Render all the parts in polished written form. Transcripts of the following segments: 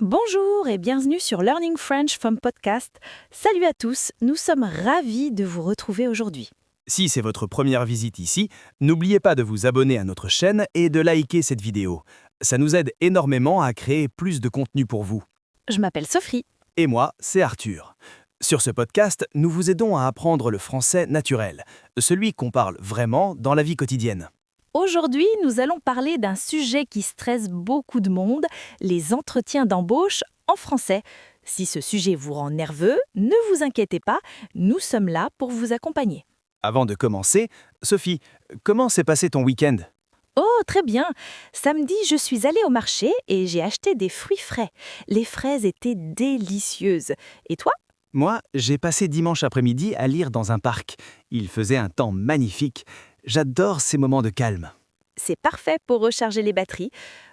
Bonjour et bienvenue sur Learning French from Podcast. Salut à tous, nous sommes ravis de vous retrouver aujourd'hui. Si c'est votre première visite ici, n'oubliez pas de vous abonner à notre chaîne et de liker cette vidéo. Ça nous aide énormément à créer plus de contenu pour vous. Je m'appelle Sophie. Et moi, c'est Arthur. Sur ce podcast, nous vous aidons à apprendre le français naturel, celui qu'on parle vraiment dans la vie quotidienne. Aujourd'hui, nous allons parler d'un sujet qui stresse beaucoup de monde, les entretiens d'embauche en français. Si ce sujet vous rend nerveux, ne vous inquiétez pas, nous sommes là pour vous accompagner. Avant de commencer, Sophie, comment s'est passé ton week-end ? Oh, très bien. Samedi, je suis allée au marché et j'ai acheté des fruits frais. Les fraises étaient délicieuses. Et toi ? Moi, j'ai passé dimanche après-midi à lire dans un parc. Il faisait un temps magnifique. J'adore ces moments de calme. C'est parfait pour recharger les batteries.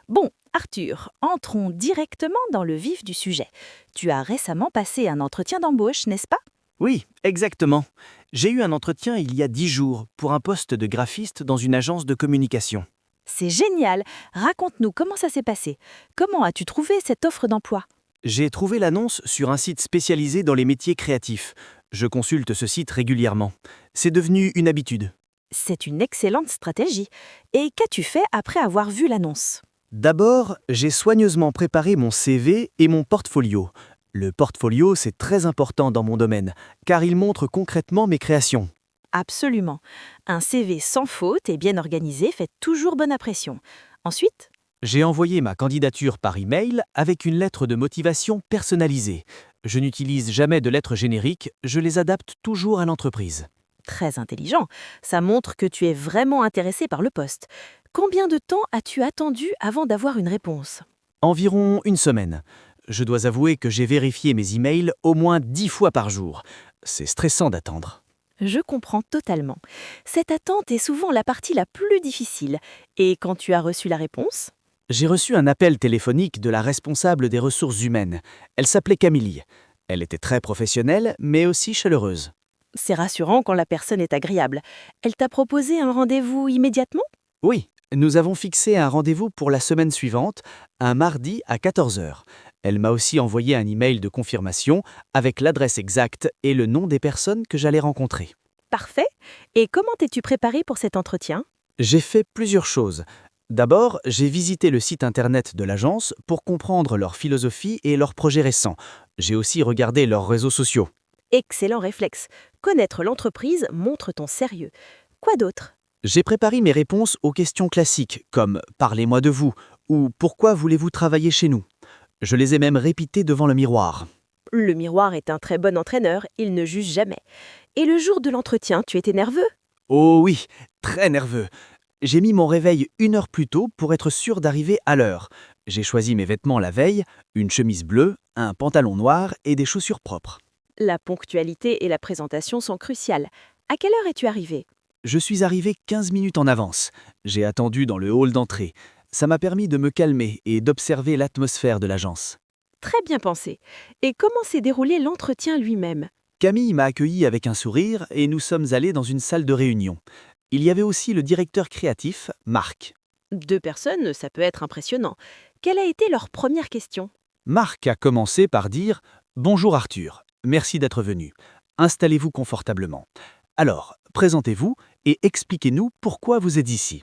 Bon, Arthur, entrons directement dans le vif du sujet. Tu as récemment passé un entretien d'embauche, n'est-ce pas ? Oui, exactement. J'ai eu un entretien il y a 10 jours pour un poste de graphiste dans une agence de communication. C'est génial. Raconte-nous comment ça s'est passé. Comment as-tu trouvé cette offre d'emploi ? J'ai trouvé l'annonce sur un site spécialisé dans les métiers créatifs. Je consulte ce site régulièrement. C'est devenu une habitude. C'est une excellente stratégie. Et qu'as-tu fait après avoir vu l'annonce ? D'abord, j'ai soigneusement préparé mon CV et mon portfolio. Le portfolio, c'est très important dans mon domaine, car il montre concrètement mes créations. Absolument. Un CV sans faute et bien organisé fait toujours bonne impression. Ensuite ? J'ai envoyé ma candidature par email avec une lettre de motivation personnalisée. Je n'utilise jamais de lettres génériques, je les adapte toujours à l'entreprise. Très intelligent. Ça montre que tu es vraiment intéressé par le poste. Combien de temps as-tu attendu avant d'avoir une réponse ? Environ une semaine. Je dois avouer que j'ai vérifié mes emails au moins 10 fois par jour. C'est stressant d'attendre. Je comprends totalement. Cette attente est souvent la partie la plus difficile. Et quand tu as reçu la réponse ? J'ai reçu un appel téléphonique de la responsable des ressources humaines. Elle s'appelait Camille. Elle était très professionnelle, mais aussi chaleureuse. C'est rassurant quand la personne est agréable. Elle t'a proposé un rendez-vous immédiatement ? Oui, nous avons fixé un rendez-vous pour la semaine suivante, un mardi à 14 heures. Elle m'a aussi envoyé un email de confirmation avec l'adresse exacte et le nom des personnes que j'allais rencontrer. Parfait. Et comment t'es-tu préparé pour cet entretien ? J'ai fait plusieurs choses. D'abord, j'ai visité le site internet de l'agence pour comprendre leur philosophie et leurs projets récents. J'ai aussi regardé leurs réseaux sociaux. Excellent réflexe. Connaître l'entreprise montre ton sérieux. Quoi d'autre ? J'ai préparé mes réponses aux questions classiques comme « Parlez-moi de vous » ou « Pourquoi voulez-vous travailler chez nous ?» Je les ai même répétées devant le miroir. Le miroir est un très bon entraîneur, il ne juge jamais. Et le jour de l'entretien, tu étais nerveux ? Oh oui, très nerveux. J'ai mis mon réveil 1 heure plus tôt pour être sûr d'arriver à l'heure. J'ai choisi mes vêtements la veille, une chemise bleue, un pantalon noir et des chaussures propres. La ponctualité et la présentation sont cruciales. À quelle heure es-tu arrivé ? Je suis arrivé 15 minutes en avance. J'ai attendu dans le hall d'entrée. Ça m'a permis de me calmer et d'observer l'atmosphère de l'agence. Très bien pensé. Et comment s'est déroulé l'entretien lui-même ? Camille m'a accueilli avec un sourire et nous sommes allés dans une salle de réunion. Il y avait aussi le directeur créatif, Marc. 2 personnes, ça peut être impressionnant. Quelle a été leur première question ? Marc a commencé par dire « Bonjour Arthur, merci d'être venu. Installez-vous confortablement. Alors, présentez-vous et expliquez-nous pourquoi vous êtes ici. »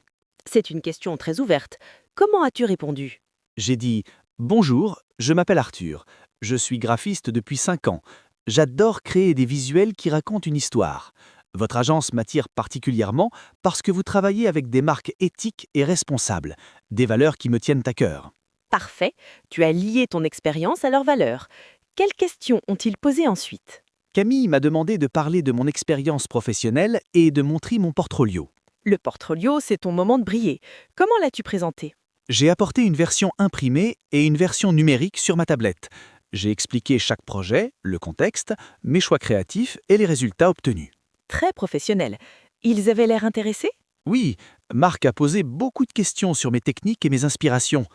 C'est une question très ouverte. Comment as-tu répondu ? J'ai dit « Bonjour, je m'appelle Arthur. Je suis graphiste depuis 5 ans. J'adore créer des visuels qui racontent une histoire. Votre agence m'attire particulièrement parce que vous travaillez avec des marques éthiques et responsables, des valeurs qui me tiennent à cœur. » Parfait, tu as lié ton expérience à leurs valeurs. Quelles questions ont-ils posées ensuite ? Camille m'a demandé de parler de mon expérience professionnelle et de montrer mon portfolio. Le portfolio, c'est ton moment de briller. Comment l'as-tu présenté ? J'ai apporté une version imprimée et une version numérique sur ma tablette. J'ai expliqué chaque projet, le contexte, mes choix créatifs et les résultats obtenus. Très professionnel. Ils avaient l'air intéressés ? Oui, Marc a posé beaucoup de questions sur mes techniques et mes inspirations.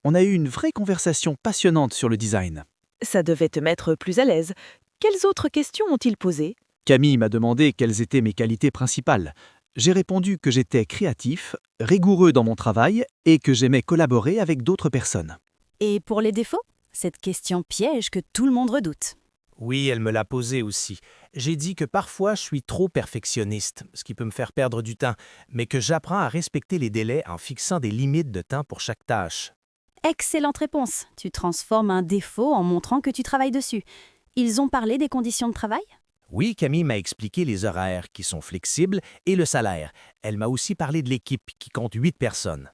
On a eu une vraie conversation passionnante sur le design. Ça devait te mettre plus à l'aise. Quelles autres questions ont-ils posées ? Camille m'a demandé quelles étaient mes qualités principales. J'ai répondu que j'étais créatif, rigoureux dans mon travail et que j'aimais collaborer avec d'autres personnes. Et pour les défauts ? cette question piège que tout le monde redoute. Oui, elle me l'a posé aussi. J'ai dit que parfois je suis trop perfectionniste, ce qui peut me faire perdre du temps, mais que j'apprends à respecter les délais en fixant des limites de temps pour chaque tâche. Excellente réponse. Tu transformes un défaut en montrant que tu travailles dessus. Ils ont parlé des conditions de travail? Oui, Camille m'a expliqué les horaires qui sont flexibles et le salaire. Elle m'a aussi parlé de l'équipe qui compte 8 personnes.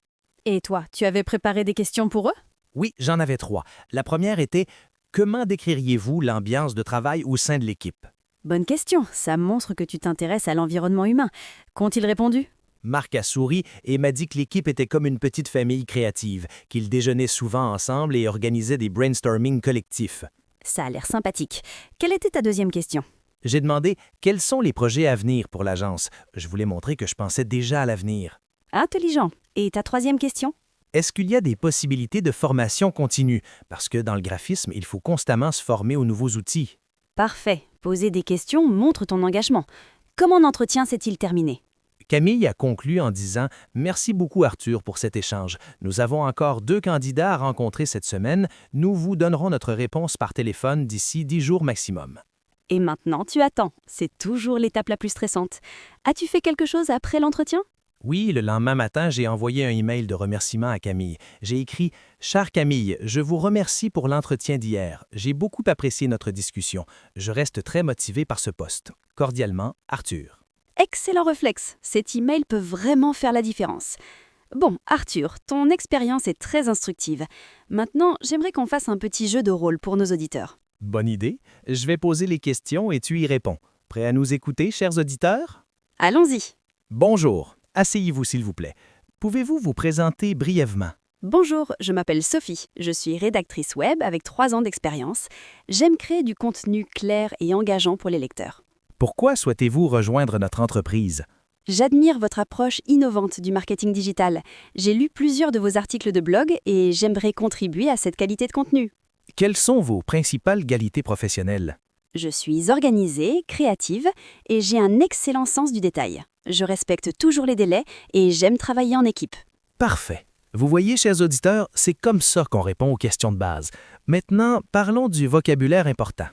Et toi, tu avais préparé des questions pour eux? Oui, j'en avais 3. La première était « Comment décririez-vous l'ambiance de travail au sein de l'équipe ?» Bonne question, ça montre que tu t'intéresses à l'environnement humain. Qu'ont-ils répondu? Marc a souri et m'a dit que l'équipe était comme une petite famille créative, qu'ils déjeunaient souvent ensemble et organisaient des brainstorming collectifs. Ça a l'air sympathique. Quelle était ta deuxième question? J'ai demandé quels sont les projets à venir pour l'agence. Je voulais montrer que je pensais déjà à l'avenir. Intelligent. Et ta troisième question? Est-ce qu'il y a des possibilités de formation continue? Parce que dans le graphisme, il faut constamment se former aux nouveaux outils. Parfait. Poser des questions montre ton engagement. Comment l'entretien s'est-il terminé? Camille a conclu en disant « Merci beaucoup Arthur pour cet échange. Nous avons encore 2 candidats à rencontrer cette semaine. Nous vous donnerons notre réponse par téléphone d'ici 10 jours maximum. » Et maintenant, tu attends. C'est toujours l'étape la plus stressante. As-tu fait quelque chose après l'entretien? Oui, le lendemain matin, j'ai envoyé un email de remerciement à Camille. J'ai écrit « Chère Camille, je vous remercie pour l'entretien d'hier. J'ai beaucoup apprécié notre discussion. Je reste très motivé par ce poste. Cordialement, Arthur. » Excellent réflexe. Cet email peut vraiment faire la différence. Bon, Arthur, ton expérience est très instructive. Maintenant, j'aimerais qu'on fasse un petit jeu de rôle pour nos auditeurs. Bonne idée. Je vais poser les questions et tu y réponds. Prêt à nous écouter, chers auditeurs? Allons-y. Bonjour. Asseyez-vous, s'il vous plaît. Pouvez-vous vous présenter brièvement? Bonjour, je m'appelle Sophie. Je suis rédactrice web avec 3 ans d'expérience. J'aime créer du contenu clair et engageant pour les lecteurs. Pourquoi souhaitez-vous rejoindre notre entreprise? J'admire votre approche innovante du marketing digital. J'ai lu plusieurs de vos articles de blog et j'aimerais contribuer à cette qualité de contenu. Quelles sont vos principales qualités professionnelles? Je suis organisée, créative et j'ai un excellent sens du détail. Je respecte toujours les délais et j'aime travailler en équipe. Parfait. Vous voyez, chers auditeurs, c'est comme ça qu'on répond aux questions de base. Maintenant, parlons du vocabulaire important.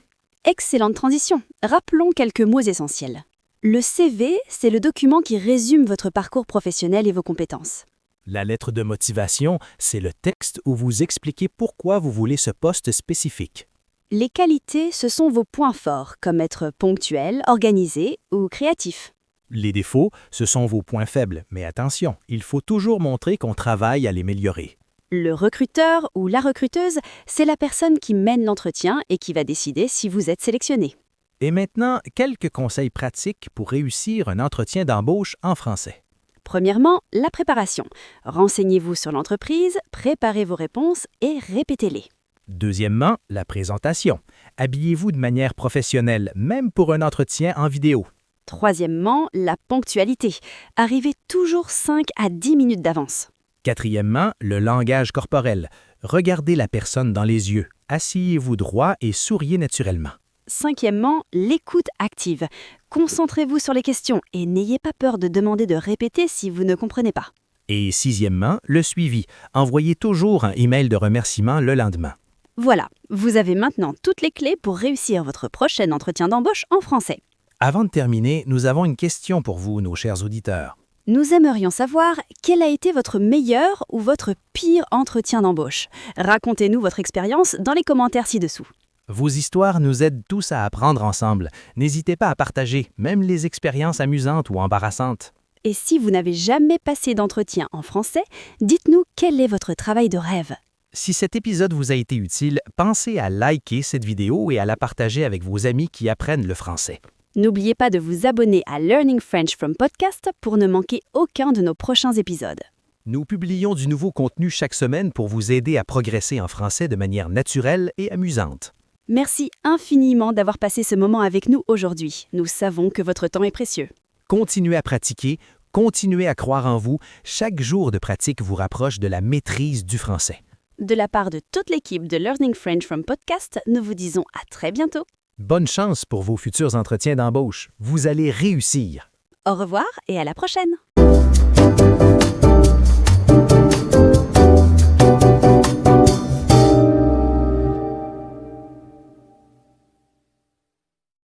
Excellente transition. Rappelons quelques mots essentiels. Le CV, c'est le document qui résume votre parcours professionnel et vos compétences. La lettre de motivation, c'est le texte où vous expliquez pourquoi vous voulez ce poste spécifique. Les qualités, ce sont vos points forts, comme être ponctuel, organisé ou créatif. Les défauts, ce sont vos points faibles, mais attention, il faut toujours montrer qu'on travaille à l'améliorer. Le recruteur ou la recruteuse, c'est la personne qui mène l'entretien et qui va décider si vous êtes sélectionné. Et maintenant, quelques conseils pratiques pour réussir un entretien d'embauche en français. Premièrement, la préparation. Renseignez-vous sur l'entreprise, préparez vos réponses et répétez-les. Deuxièmement, la présentation. Habillez-vous de manière professionnelle, même pour un entretien en vidéo. Troisièmement, la ponctualité. Arrivez toujours 5 à 10 minutes d'avance. Quatrièmement, le langage corporel. Regardez la personne dans les yeux. Asseyez-vous droit et souriez naturellement. Cinquièmement, l'écoute active. Concentrez-vous sur les questions et n'ayez pas peur de demander de répéter si vous ne comprenez pas. Et sixièmement, le suivi. Envoyez toujours un email de remerciement le lendemain. Voilà, vous avez maintenant toutes les clés pour réussir votre prochain entretien d'embauche en français. Avant de terminer, nous avons une question pour vous, nos chers auditeurs. Nous aimerions savoir quel a été votre meilleur ou votre pire entretien d'embauche. Racontez-nous votre expérience dans les commentaires ci-dessous. Vos histoires nous aident tous à apprendre ensemble. N'hésitez pas à partager, même les expériences amusantes ou embarrassantes. Et si vous n'avez jamais passé d'entretien en français, dites-nous quel est votre travail de rêve. Si cet épisode vous a été utile, pensez à liker cette vidéo et à la partager avec vos amis qui apprennent le français. N'oubliez pas de vous abonner à Learning French from Podcast pour ne manquer aucun de nos prochains épisodes. Nous publions du nouveau contenu chaque semaine pour vous aider à progresser en français de manière naturelle et amusante. Merci infiniment d'avoir passé ce moment avec nous aujourd'hui. Nous savons que votre temps est précieux. Continuez à pratiquer, continuez à croire en vous. Chaque jour de pratique vous rapproche de la maîtrise du français. De la part de toute l'équipe de Learning French from Podcast, nous vous disons à très bientôt. Bonne chance pour vos futurs entretiens d'embauche. Vous allez réussir. Au revoir et à la prochaine.